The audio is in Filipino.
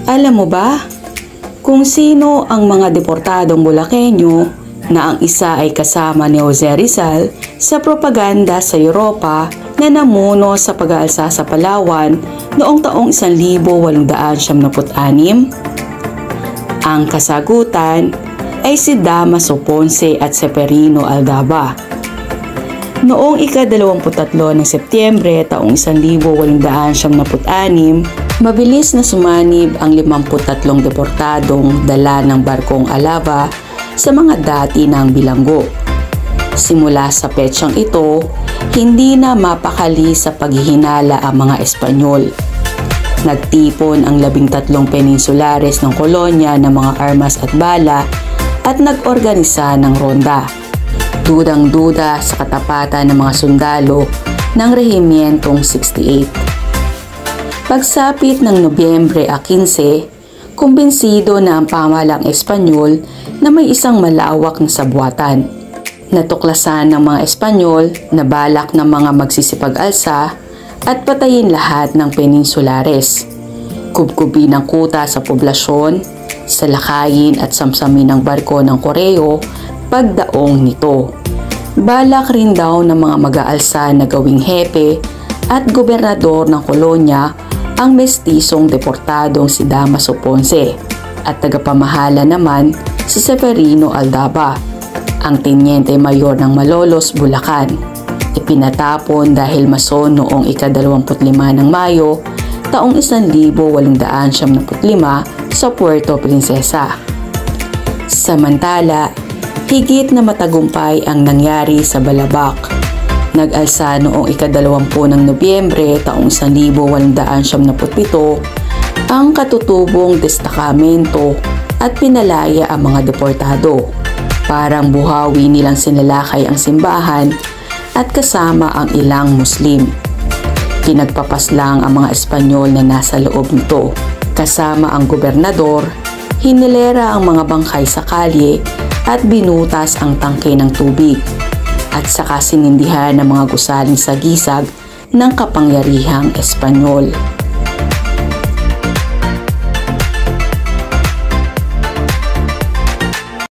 Alam mo ba kung sino ang mga deportadong Bulakenyo na ang isa ay kasama ni Jose Rizal sa propaganda sa Europa na namuno sa pag-aalsa sa Palawan noong taong 1896? Ang kasagutan ay si Damaso Ponce at Ceferino Aldaba. Noong ika-23 ng Setyembre taong 1896, mabilis na sumanib ang 53 deportadong dala ng barkong Alava sa mga dati ng bilanggo. Simula sa petsang ito, hindi na mapakali sa paghihinala ang mga Espanyol. Nagtipon ang 13 peninsulares ng kolonya ng mga armas at bala at nag-organisa ng ronda. Dudang-duda sa katapatan ng mga sundalo ng Rehimientong 68. Pagsapit ng Nobyembre 15, kumbinsido na ang pamahalang Espanyol na may isang malawak na sabwatan. Natuklasan ng mga Espanyol na balak ng mga magsisipag-alsa at patayin lahat ng peninsulares. Kubkubi ng kuta sa poblasyon, salakayin at samsamin ng barko ng Koreo pagdaong nito. Balak rin daw ng mga mag-aalsa na gawing hepe at gobernador ng kolonya ang mestisong deportadong si Damaso Ponce at tagapamahala naman si Ceferino Aldaba, ang tenyente mayor ng Malolos, Bulacan. Ipinatapon dahil mason noong ika-25 ng Mayo taong 1895 sa Puerto Princesa. Samantala, higit na matagumpay ang nangyari sa Balabac. Nag-alsa noong ika-20 ng Nobyembre taong 1897 ang katutubong destakamento at pinalaya ang mga deportado. Parang buhawi nilang sinalakay ang simbahan at kasama ang ilang Muslim. Pinagpapaslang ang mga Espanyol na nasa loob nito. Kasama ang gobernador, hinilera ang mga bangkay sa kalye at binutas ang tangke ng tubig at saka sinindihan ng mga gusaling sa gisag ng kapangyarihang Espanyol.